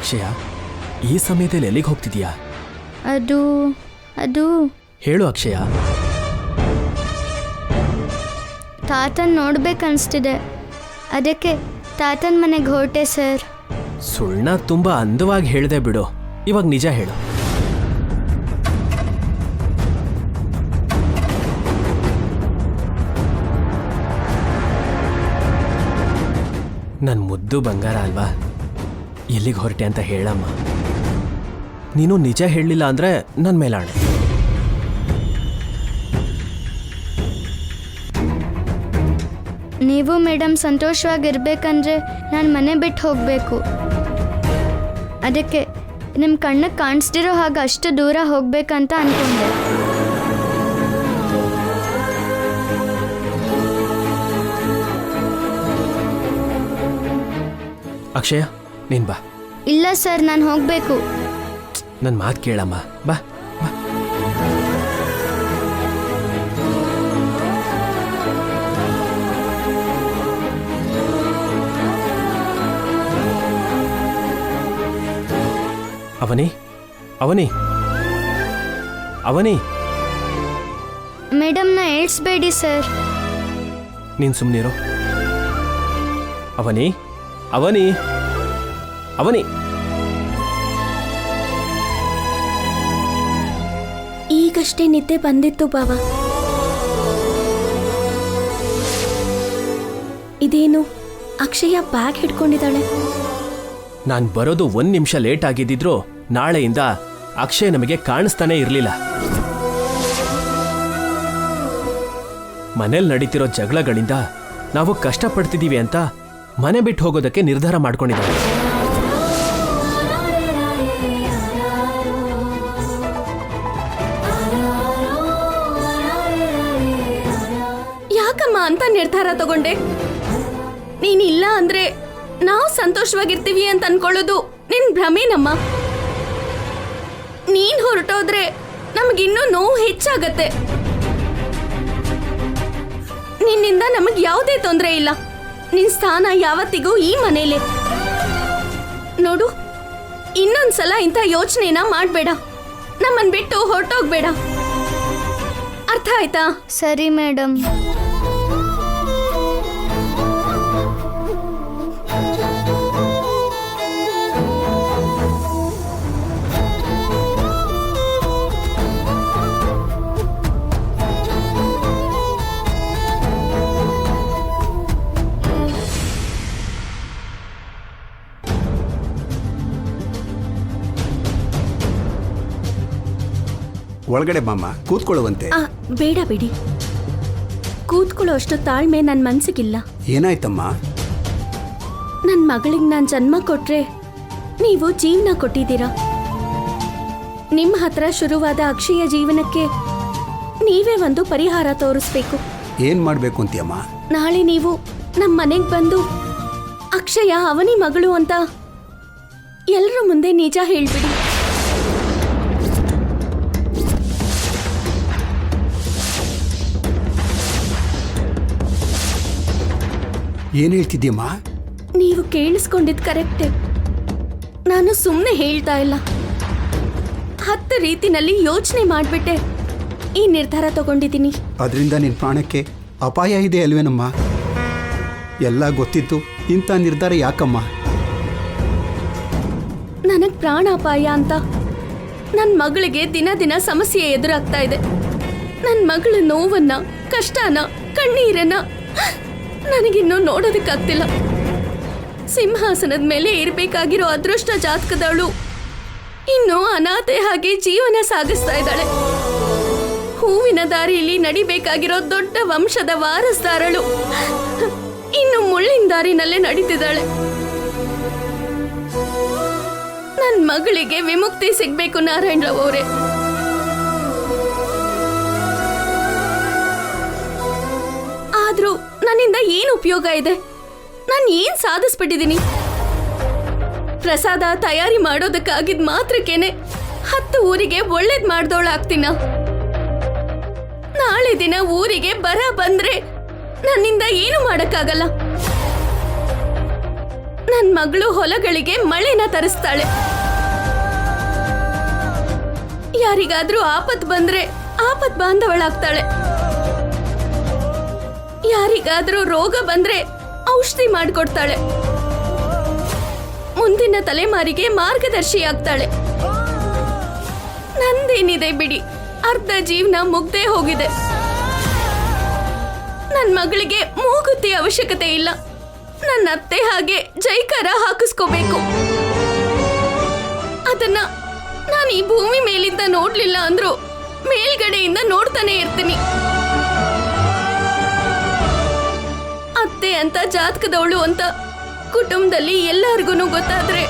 ಅಕ್ಷಯ, ಈ ಸಮಯದಲ್ಲಿ ಎಲ್ಲಿಗೆ ಹೋಗ್ತಿದ್ಯಾ? ಅದು ಹೇಳು ಅಕ್ಷಯ. ತಾತನ್ ನೋಡ್ಬೇಕನ್ನಿಸ್ತಿದೆ, ಅದಕ್ಕೆ ತಾತನ ಮನೆಗೆ ಹೊರಟೆ ಸರ್. ಸುಳ್ಳ ತುಂಬ ಅಂದವಾಗಿ ಹೇಳಿದೆ ಬಿಡು, ಇವಾಗ ನಿಜ ಹೇಳು. ನನ್ನ ಮುದ್ದು ಬಂಗಾರ ಅಲ್ವಾ, ಎಲ್ಲಿಗೆ ಹೊರಟೆ ಅಂತ ಹೇಳಮ್ಮ. ನೀನು ನಿಜ ಹೇಳಲಿಲ್ಲ ಅಂದರೆ ನನ್ನ ಮೇಲಾಣೆ. ನೀವು ಮೇಡಮ್ ಸಂತೋಷವಾಗಿರ್ಬೇಕಂದ್ರೆ ನಾನು ಮನೆ ಬಿಟ್ಟು ಹೋಗಬೇಕು. ಅದಕ್ಕೆ ನಿಮ್ಮ ಕಣ್ಣಿಗೆ ಕಾಣಿಸ್ದಿರೋ ಹಾಗೆ ಅಷ್ಟು ದೂರ ಹೋಗ್ಬೇಕಂತ ಅಂದ್ಕೊಂಡೆ. ಅಕ್ಷಯ, ನೀನು ಬಾ. ಇಲ್ಲ ಸರ್, ನಾನು ಹೋಗಬೇಕು. ನನ್ನ ಮಾತು ಕೇಳಮ್ಮ, ಬಾ ಬಾ. ಅವನಿ ಅವನಿ ಅವನಿ ಮೇಡಮ್ನ ಏಳ್ಸ್ಬೇಡಿ ಸರ್. ನೀನು ಸುಮ್ಮನಿರು. ಅವನಿ ಅವನಿ ಅವನಿ ಈಗಷ್ಟೇ ನಿದ್ದೆ ಬಂದಿತ್ತು ಬಾವ. ಇದೇನು ಅಕ್ಷಯ ಬ್ಯಾಗ್ ಹಿಡ್ಕೊಂಡಿದ್ದಾಳೆ? ನಾನು ಬರೋದು 1 ನಿಮಿಷ ಲೇಟ್ ಆಗಿದ್ದಿದ್ರು ನಾಳೆಯಿಂದ ಅಕ್ಷಯ್ ನಮಗೆ ಕಾಣಿಸ್ತಾನೆ ಇರಲಿಲ್ಲ. ಮನೇಲಿ ನಡೀತಿರೋ ಜಗಳಗಳಿಂದ ನಾವು ಕಷ್ಟಪಡ್ತಿದ್ದೀವಿ ಅಂತ ಮನೆ ಬಿಟ್ಟು ಹೋಗೋದಕ್ಕೆ ನಿರ್ಧಾರ ಮಾಡ್ಕೊಂಡಿದ್ದಾರೆ. ಯಾಕಮ್ಮ ಅಂತ ನಿರ್ಧಾರ ತಗೊಂಡೆ? ನೀನಿಲ್ಲ ಅಂದ್ರೆ ನಾವು ಸಂತೋಷವಾಗಿರ್ತೀವಿ ಅಂತ ಅನ್ಕೊಳ್ಳೋದು ನಿನ್ ಭ್ರಮೇನಮ್ಮ. ನೀನ್ ಹೊರಟೋದ್ರೆ ನಮಗಿನ್ನೂ ನೋವು ಹೆಚ್ಚಾಗತ್ತೆ. ನಿನ್ನಿಂದ ನಮಗ್ ಯಾವುದೇ ತೊಂದರೆ ಇಲ್ಲ. ನಿನ್ ಸ್ಥಾನ ಯಾವತ್ತಿಗೂ ಈ ಮನೇಲೆ. ನೋಡು, ಇನ್ನೊಂದ್ಸಲ ಇಂಥ ಯೋಚನೆನ ಮಾಡ್ಬೇಡ. ನಮ್ಮನ್ ಬಿಟ್ಟು ಹೊರಟೋಗ್ಬೇಡ, ಅರ್ಥ ಆಯ್ತಾ? ಸರಿ ಮೇಡಮ್. ಒಳಗಡೆ ಮಾಮ ಕೂತ್ಕೊಳ್ಳುವಂತೆ. ಬೇಡ ಬಿಡಿ, ಕೂತ್ಕೊಳ್ಳೋ ಅಷ್ಟು ತಾಳ್ಮೆ ನನ್ನ ಮನ್ಸಿಗಿಲ್ಲ. ಏನಾಯ್ತಮ್ಮ? ನನ್ನ ಮಗಳಿಗೆ ನಾನು ಜನ್ಮ ಕೊಟ್ರೆ ನೀವು ಜೀವನ ಕೊಟ್ಟಿದ್ದೀರಾ. ನಿಮ್ಮ ಹತ್ರ ಶುರುವಾದ ಅಕ್ಷಯ ಜೀವನಕ್ಕೆ ನೀವೇ ಒಂದು ಪರಿಹಾರ ತೋರಿಸ್ಬೇಕು. ಏನ್ ಮಾಡ್ಬೇಕು ಅಂತೀಯಮ್ಮ? ನಾಳೆ ನೀವು ನಮ್ಮ ಮನೆಗೆ ಬಂದು ಅಕ್ಷಯ ಅವನಿ ಮಗಳು ಅಂತ ಎಲ್ಲರ ಮುಂದೆ ನಿಜ ಹೇಳ್ಬಿಡಿ. ಏನ್ ಹೇಳ್ತಿದ್ಯಮ್ಮ? ನೀವು ಕೇಳಿಸ್ಕೊಂಡಿದ್ ಕರೆಕ್ಟೇ. ನಾನು ಸುಮ್ಮನೆ ಹೇಳ್ತಾ ಇಲ್ಲ, 10 ರೀತಿನಲ್ಲಿ ಯೋಚನೆ ಮಾಡ್ಬಿಟ್ಟೆ ಈ ನಿರ್ಧಾರ ತಗೊಂಡಿದ್ದೀನಿ. ಅದರಿಂದ ನಿನ್ ಪ್ರಾಣಕ್ಕೆ ಅಪಾಯ ಇದೆ ಅಲ್ವೇನಮ್ಮ? ಎಲ್ಲ ಗೊತ್ತಿತ್ತು ಇಂಥ ನಿರ್ಧಾರ ಯಾಕಮ್ಮ? ನನಗ್ ಪ್ರಾಣಾಪಾಯ ಅಂತ ನನ್ನ ಮಗಳಿಗೆ ದಿನ ದಿನ ಸಮಸ್ಯೆ ಎದುರಾಗ್ತಾ ಇದೆ. ನನ್ನ ಮಗಳ ನೋವನ್ನ, ಕಷ್ಟನ, ಕಣ್ಣೀರನ್ನ ನನಗಿನ್ನೂ ನೋಡೋದಕ್ಕಾಗ್ತಿಲ್ಲ. ಸಿಂಹಾಸನದ ಮೇಲೆ ಇರಬೇಕಾಗಿರೋ ಅದೃಷ್ಟ ಜಾತಕದವಳು ಇನ್ನೂ ಅನಾಥೆ ಹಾಗೆ ಜೀವನ ಸಾಗಿಸ್ತಾ ಇದ್ದಾಳೆ. ಹೂವಿನ ದಾರಿಯಲ್ಲಿ ನಡಿಬೇಕಾಗಿರೋ ದೊಡ್ಡ ವಂಶದ ವಾರಸ್ದಾರಳು ಇನ್ನು ಮುಳ್ಳಿನ ದಾರಿನಲ್ಲೇ ನಡೀತಿದ್ದಾಳೆ. ನನ್ನ ಮಗಳಿಗೆ ವಿಮುಕ್ತಿ ಸಿಗ್ಬೇಕು ನಾರಾಯಣರಾವ್ ಅವರೇ. ಆದ್ರೂ ನನ್ನಿಂದ ಏನು ಉಪಯೋಗ ಇದೆ? ನಾನು ಏನ್ ಸಾಧಿಸ್ಬಿಟ್ಟಿದ್ದೀನಿ? ಪ್ರಸಾದ ತಯಾರಿ ಮಾಡೋದಕ್ಕಾಗಿದ್ ಮಾತ್ರಕ್ಕೇನೆ 10 ಊರಿಗೆ ಒಳ್ಳೇದ್ ಮಾಡ್ದೋಳಾಗ್ತೀನ. ನಾಳೆ ದಿನ ಊರಿಗೆ ಬರ ಬಂದ್ರೆ ನನ್ನಿಂದ ಏನು ಮಾಡಕ್ಕಾಗಲ್ಲ. ನನ್ನ ಮಗಳು ಹೊಲಗಳಿಗೆ ಮಳೆನ ತರಿಸ್ತಾಳೆ. ಯಾರಿಗಾದ್ರೂ ಆಪತ್ ಬಂದ್ರೆ ಆಪತ್ ಬಾಂಧವಳಾಗ್ತಾಳೆ. ಯಾರಿಗಾದ್ರೂ ರೋಗ ಬಂದ್ರೆ ಔಷಧಿ ಮಾಡಿಕೊಡ್ತಾಳೆ. ಮುಂದಿನ ತಲೆಮಾರಿಗೆ ಮಾರ್ಗದರ್ಶಿ ಆಗ್ತಾಳೆ. ನಂದೇನಿದೆ ಬಿಡಿ, ಅರ್ಧ ಜೀವನ ಮುಗ್ದೇ ಹೋಗಿದೆ. ನನ್ನ ಮಗಳಿಗೆ ಮೂಗುತಿ ಅವಶ್ಯಕತೆ ಇಲ್ಲ. ನನ್ನ ಅತ್ತೆ ಹಾಗೆ ಜೈಕಾರ ಹಾಕಿಸ್ಕೋಬೇಕು. ಅದನ್ನ ನಾನು ಈ ಭೂಮಿ ಮೇಲಿಂದ ನೋಡ್ಲಿಲ್ಲ ಅಂದ್ರೂ ಮೇಲ್ಗಡೆಯಿಂದ ನೋಡ್ತಾನೆ ಇರ್ತೀನಿ. ಅತ್ತೆ ಅಂತ ಜಾತಕದವಳು ಅಂತ ಕುಟುಂಬದಲ್ಲಿ ಎಲ್ಲರಿಗೂ ಗೊತ್ತಾದ್ರೆ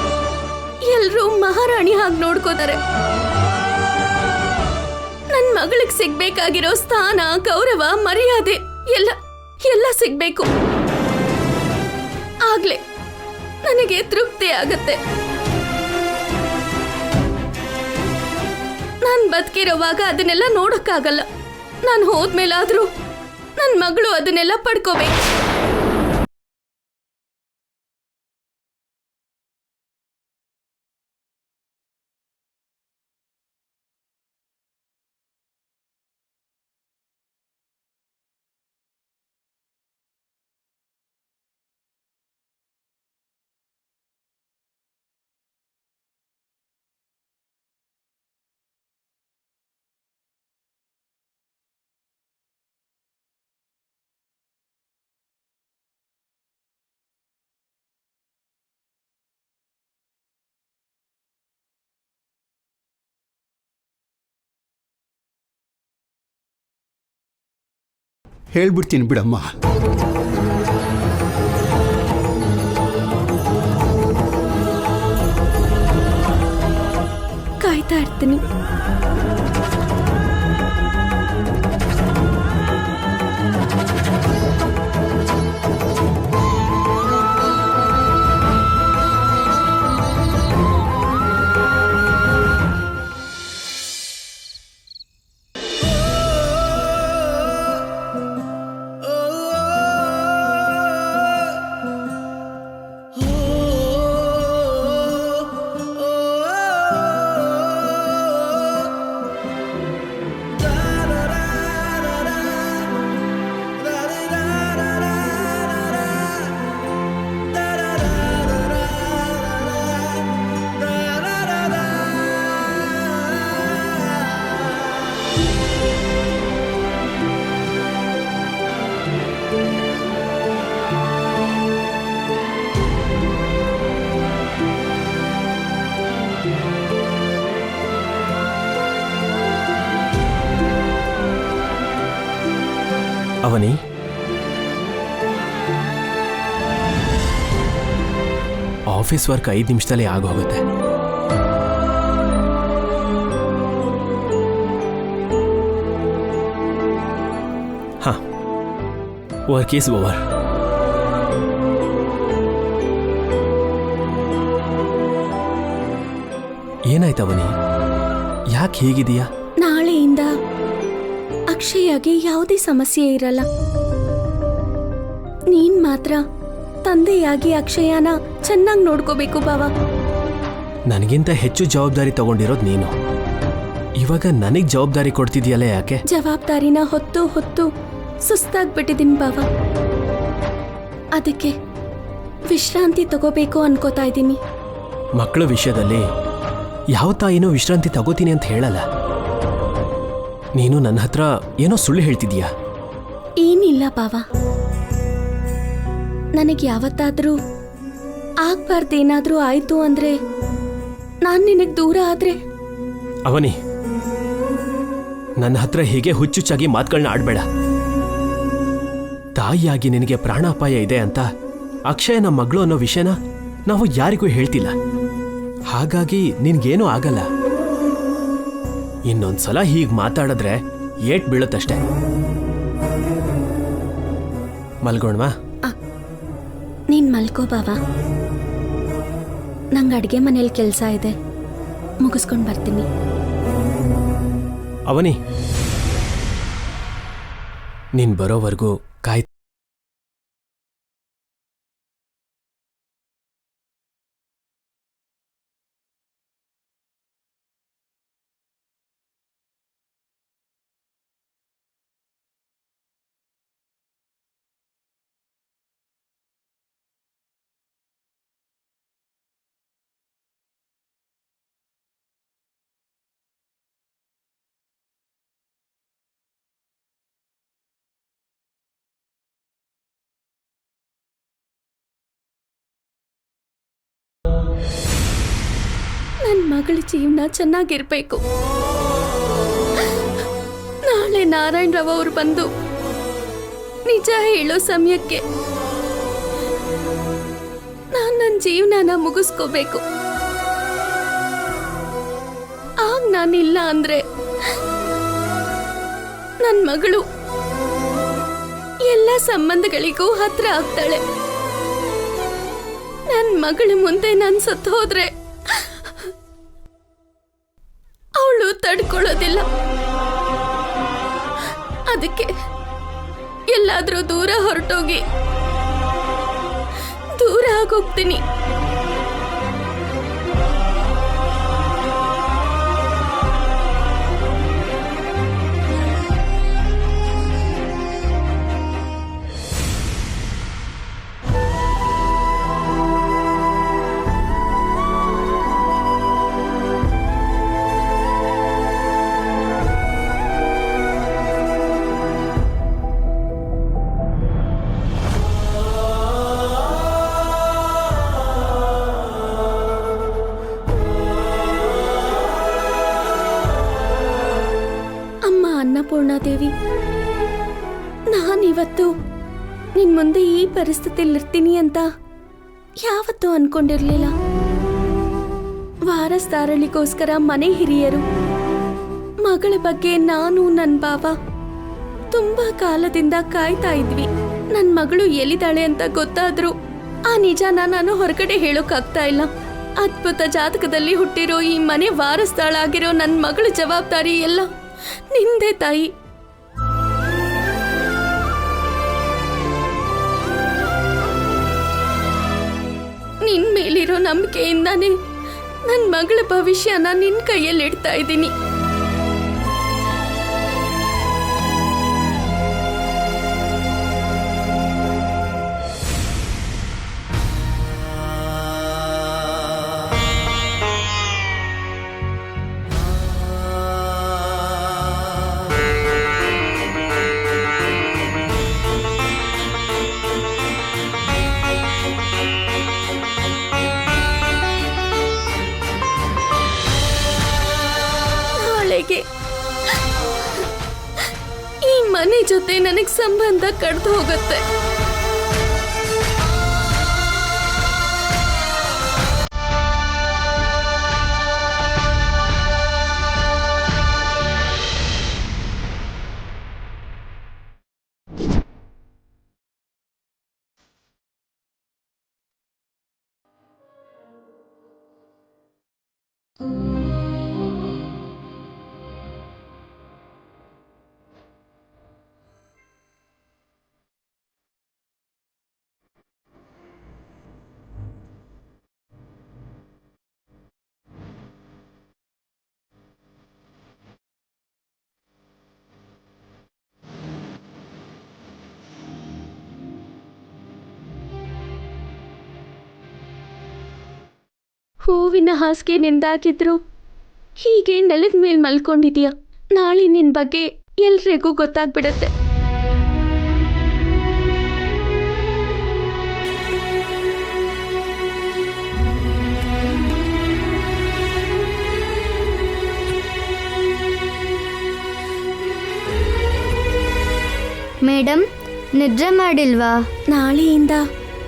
ಎಲ್ರೂ ಮಹಾರಾಣಿ ಹಾಗೆ ನೋಡ್ಕೋತಾರೆ. ನನ್ನ ಮಗಳಿಗೆ ಸಿಗ್ಬೇಕಾಗಿರೋ ಸ್ಥಾನ, ಗೌರವ, ಮರ್ಯಾದೆ ಎಲ್ಲ ಎಲ್ಲ ಸಿಗ್ಬೇಕು. ಆಗ್ಲೇ ನನಗೆ ತೃಪ್ತಿ ಆಗತ್ತೆ. ನಾನ್ ಬದುಕಿರೋವಾಗ ಅದನ್ನೆಲ್ಲ ನೋಡಕ್ಕಾಗಲ್ಲ. ನಾನು ಹೋದ್ಮೇಲಾದ್ರೂ ನನ್ನ ಮಗಳು ಅದನ್ನೆಲ್ಲ ಪಡ್ಕೋಬೇಕು. ಹೇಳ್ಬಿಡ್ತೀನಿ ಬಿಡಮ್ಮ. ಕಾಯ್ತಾ ಇರ್ತೀನಿ. ಅವನಿ, ಆಫೀಸ್ ವರ್ಕ್ 5 ನಿಮಿಷದಲ್ಲೇ ಆಗೋಗುತ್ತೆ. ಹಾ, ವರ್ಕ್ ಈಸ್ ಓವರ್. ಏನಾಯ್ತವನಿ? ಯಾಕೆ ಹೀಗಿದೆಯಾ? ನಾಳೆಯಿಂದ ಅಕ್ಷಯಾಗೆ ಯಾವುದೇ ಸಮಸ್ಯೆ ಇರಲ್ಲ. ನೀನ್ ಮಾತ್ರ ತಂದೆಯಾಗಿ ಅಕ್ಷಯಾನ ಚೆನ್ನಾಗಿ ನೋಡ್ಕೋಬೇಕು ಬಾವ. ನನಗಿಂತ ಹೆಚ್ಚು ಜವಾಬ್ದಾರಿ ತಗೊಂಡಿರೋದು ನೀನು. ಇವಾಗ ನನಗ್ ಜವಾಬ್ದಾರಿ ಕೊಡ್ತಿದ್ಯಲ್ಲ, ಯಾಕೆ? ಜವಾಬ್ದಾರಿನ ಹೊತ್ತು ಹೊತ್ತು ಸುಸ್ತಾಗ್ಬಿಟ್ಟಿದ್ದೀನಿ ಬಾವ. ಅದಕ್ಕೆ ವಿಶ್ರಾಂತಿ ತಗೋಬೇಕು ಅನ್ಕೋತಾ ಇದ್ದೀನಿ. ಮಕ್ಕಳ ವಿಷಯದಲ್ಲಿ ಯಾವ ತಾಯಿನೂ ವಿಶ್ರಾಂತಿ ತಗೋತೀನಿ ಅಂತ ಹೇಳಲ್ಲ. ನೀನು ನನ್ನ ಹತ್ರ ಏನೋ ಸುಳ್ಳು ಹೇಳ್ತಿದೀಯಾ? ಏನಿಲ್ಲ ಬಾವ, ನನಗೆ ಯಾವತ್ತಾದ್ರೂ ಆಗ್ಬಾರ್ದೇನಾದ್ರೂ ಆಯ್ತು ಅಂದ್ರೆ, ನಾನ್ ನಿನಗ್ ದೂರ ಆದ್ರೆ? ಅವನಿ, ನನ್ನ ಹತ್ರ ಹೀಗೆ ಹುಚ್ಚುಚ್ಚಾಗಿ ಮಾತುಗಳನ್ನ ಆಡ್ಬೇಡ. ತಾಯಿಯಾಗಿ ನಿನಗೆ ಪ್ರಾಣಾಪಾಯ ಇದೆ ಅಂತ ಅಕ್ಷಯನ ಮಗಳು ಅನ್ನೋ ವಿಷಯನ ನಾವು ಯಾರಿಗೂ ಹೇಳ್ತಿಲ್ಲ. ಹಾಗಾಗಿ ನಿನ್ಗೇನೂ ಆಗಲ್ಲ. ಇನ್ನೊಂದ್ಸಲ ಹೀಗೆ ಮಾತಾಡಿದ್ರೆ ಏಟ್ ಬೀಳುತ್ತಷ್ಟೆ. ಮಲ್ಗೋಣ್ವಾ? ನೀನ್ ಮಲ್ಕೋ ಬಾವ. ನಂಗೆ ಅಡ್ಗೆ ಮನೇಲಿ ಕೆಲಸ ಇದೆ, ಮುಗಿಸ್ಕೊಂಡು ಬರ್ತೀನಿ. ಅವನಿ, ನೀನ್ ಬರೋವರೆಗೂ ಕಾಯ್ತಾ ನನ್ನ ಮಗಳ ಜೀವನ ಚೆನ್ನಾಗಿರ್ಬೇಕು. ನಾಳೆ ನಾರಾಯಣ್ ರಾವ್ ಅವರು ಬಂದು ನಿಜ ಹೇಳೋ ಸಮಯಕ್ಕೆ ನಾನು ನನ್ನ ಜೀವನನ ಮುಗಿಸ್ಕೋಬೇಕು. ಆಗ ನಾನಿಲ್ಲ ಅಂದ್ರೆ ನನ್ನ ಮಗಳು ಎಲ್ಲ ಸಂಬಂಧಗಳಿಗೂ ಹತ್ರ ಆಗ್ತಾಳೆ. ನನ್ನ ಮಗಳ ಮುಂದೆ ನಾನು ಸತ್ತು ಹೋದ್ರೆ ಅವಳು ತಡ್ಕೊಳ್ಳೋದಿಲ್ಲ. ಅದಕ್ಕೆ ಎಲ್ಲಾದ್ರೂ ದೂರ ಹೊರಟೋಗಿ ದೂರ ಆಗೋಗ್ತೀನಿ. ಅನ್ನಪೂರ್ಣಾದೇವಿ, ನಾನಿವತ್ತು ನಿನ್ ಮುಂದೆ ಈ ಪರಿಸ್ಥಿತಿಯಲ್ಲಿರ್ತೀನಿ ಅಂತ ಯಾವತ್ತೂ ಅನ್ಕೊಂಡಿರ್ಲಿಲ್ಲ. ವಾರಸ್ದಾರಳಿಗೋಸ್ಕರ ಮನೆ ಹಿರಿಯರು, ಮಗಳ ಬಗ್ಗೆ ನಾನು ನನ್ನ ಭಾವ ತುಂಬಾ ಕಾಲದಿಂದ ಕಾಯ್ತಾ ಇದ್ವಿ. ನನ್ನ ಮಗಳು ಎಲ್ಲಿದ್ದಾಳೆ ಅಂತ ಗೊತ್ತಾದ್ರೂ ಆ ನಿಜಾನ ನಾನು ಹೊರಗಡೆ ಹೇಳೋಕ್ಕಾಗ್ತಾ ಇಲ್ಲ. ಅದ್ಭುತ ಜಾತಕದಲ್ಲಿ ಹುಟ್ಟಿರೋ ಈ ಮನೆ ವಾರಸ್ದಾಳಾಗಿರೋ ನನ್ನ ಮಗಳ ಜವಾಬ್ದಾರಿ ಎಲ್ಲ ನಿಂದೆ ತಾಯಿ. ನಿನ್ ಮೇಲಿರೋ ನಂಬಿಕೆಯಿಂದಾನೇ ನನ್ನ ಮಗಳ ಭವಿಷ್ಯನ ನಿನ್ ಕೈಯಲ್ಲಿ ಇಡ್ತಾ ಇದ್ದೀನಿ. ಈ ಮನೆ ಜೊತೆ ನನಗೆ ಸಂಬಂಧ ಕಡ್ದು ಹೋಗುತ್ತೆ. ಹೂವಿನ ಹಾಸಿಗೆ ನಿಂದಾಕಿದ್ರು ಹೀಗೆ ನೆಲದ ಮೇಲೆ ಮಲ್ಕೊಂಡಿದ್ಯಾ. ನಾಳೆ ನಿನ್ ಬಗ್ಗೆ ಎಲ್ರಿಗೂ ಗೊತ್ತಾಗ್ಬಿಡತ್ತೆ. ಮೇಡಮ್, ನಿದ್ರೆ ಮಾಡಿಲ್ವಾ? ನಾಳೆಯಿಂದ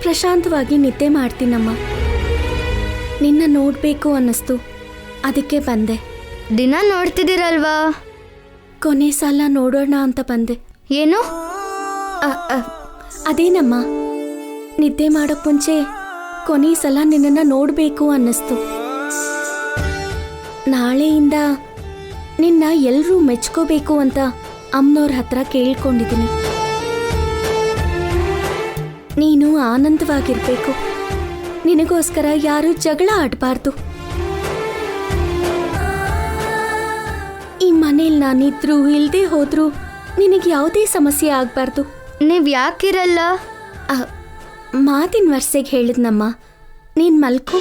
ಪ್ರಶಾಂತವಾಗಿ ನಿದ್ದೆ ಮಾಡ್ತೀನಮ್ಮ. ನಿನ್ನ ನೋಡಬೇಕು ಅನ್ನಿಸ್ತು, ಅದಕ್ಕೆ ಬಂದೆ. ದಿನ ನೋಡ್ತಿದ್ದೀರಲ್ವಾ? ಕೊನೆ ಸಲ ನೋಡೋಣ ಅಂತ ಬಂದೆ. ಏನು? ಅದೇನಮ್ಮ, ನಿದ್ದೆ ಮಾಡೋಕ್ಕೆ ಮುಂಚೆ ಕೊನೆ ಸಲ ನಿನ್ನನ್ನು ನೋಡಬೇಕು ಅನ್ನಿಸ್ತು. ನಾಳೆಯಿಂದ ನಿನ್ನ ಎಲ್ಲರೂ ಮೆಚ್ಕೋಬೇಕು ಅಂತ ಅಮ್ಮನವ್ರ ಹತ್ರ ಕೇಳ್ಕೊಂಡಿದ್ದೀನಿ. ನೀನು ಆನಂದವಾಗಿರ್ಬೇಕು. ನಿನಗೋಸ್ಕರ ಯಾರು ಜಗಳ ಆಡಬಾರ್ದು. ಈ ಮನೇಲಿ ನಾನಿದ್ರು ಇಲ್ಲದೆ ಹೋದ್ರೂ ನಿನಗೆ ಯಾವುದೇ ಸಮಸ್ಯೆ ಆಗಬಾರ್ದು. ನೀವು ಯಾಕಿರಲ್ಲ? ಮಾತಿನ ವರ್ಷೆಗೆ ಹೇಳಿದ್ನಮ್ಮ. ನೀನು ಮಲ್ಕೋ.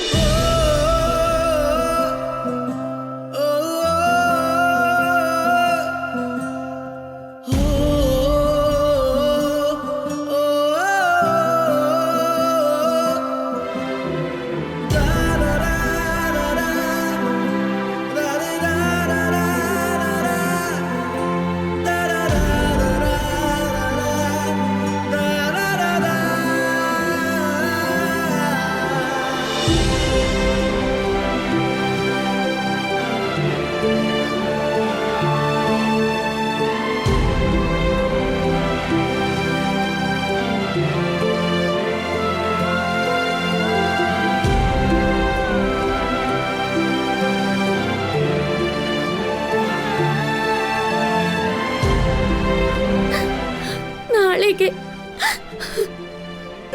ಕೊನೆಗೆ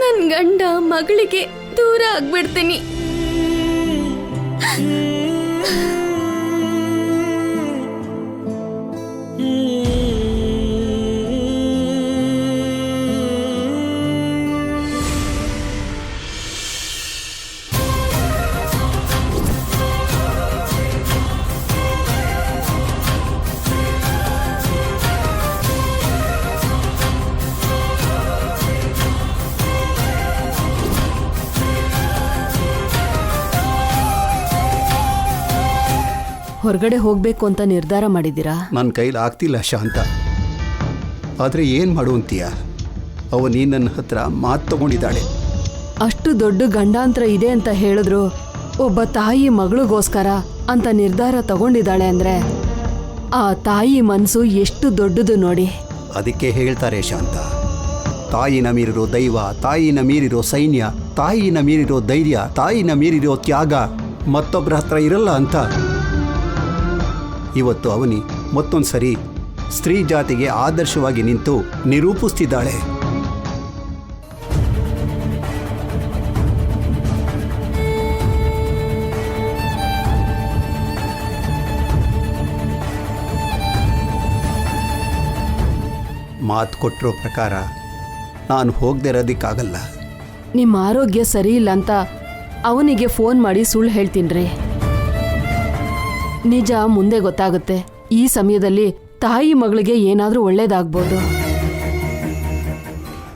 ನನ್ನ ಗಂಡ ಮಗಳಿಗೆ ದೂರ ಆಗ್ಬಿಡ್ತೀನಿ. ಹೊರಗಡೆ ಹೋಗ್ಬೇಕು ಅಂತ ನಿರ್ಧಾರ ಮಾಡಿದ್ದೀರಾ? ನನ್ನ ಕೈಲಿ ಆಗ್ತಿಲ್ಲ ಶಾಂತ. ಆದರೆ ಏನು ಮಾಡುವಂತೀಯ? ಅವನು ನನ್ನ ಹತ್ರ ಮಾತು ತಗೊಂಡಿದ್ದಾಳೆ. ಅಷ್ಟು ದೊಡ್ಡ ಗಂಡಾಂತರ ಇದೆ ಅಂತ ಹೇಳಿದ್ರು ಒಬ್ಬ ತಾಯಿ ಮಗಳಿಗೋಸ್ಕರ ಅಂತ ನಿರ್ಧಾರ ತಗೊಂಡಿದ್ದಾಳೆ ಅಂದ್ರೆ ಆ ತಾಯಿ ಮನಸ್ಸು ಎಷ್ಟು ದೊಡ್ಡದು ನೋಡಿ. ಅದಕ್ಕೆ ಹೇಳ್ತಾರೆ ಶಾಂತ, ತಾಯಿನ ಮೀರಿರೋ ದೈವ, ತಾಯಿನ ಮೀರಿರೋ ಸೈನ್ಯ, ತಾಯಿನ ಮೀರಿರೋ ಧೈರ್ಯ, ತಾಯಿನ ಮೀರಿರೋ ತ್ಯಾಗ ಮತ್ತೊಬ್ಬರ ಹತ್ರ ಇರಲ್ಲ ಅಂತ. ಇವತ್ತು ಅವನಿ ಮತ್ತೊಂದು ಸರಿ ಸ್ತ್ರೀ ಜಾತಿಗೆ ಆದರ್ಶವಾಗಿ ನಿಂತು ನಿರೂಪಿಸ್ತಿದ್ದಾಳೆ. ಮಾತು ಕೊಟ್ಟಿರೋ ಪ್ರಕಾರ ನಾನು ಹೋಗದೆ ಇರೋದಕ್ಕಾಗಲ್ಲ. ನಿಮ್ಮ ಆರೋಗ್ಯ ಸರಿ ಇಲ್ಲ ಅಂತ ಅವನಿಗೆ ಫೋನ್ ಮಾಡಿ ಸುಳ್ಳು ಹೇಳ್ತೀನ್ರಿ. ನಿಜ ಮುಂದೆ ಗೊತ್ತಾಗುತ್ತೆ. ಈ ಸಮಯದಲ್ಲಿ ತಾಯಿ ಮಗಳಿಗೆ ಏನಾದರೂ ಒಳ್ಳೇದಾಗ್ಬೋದು.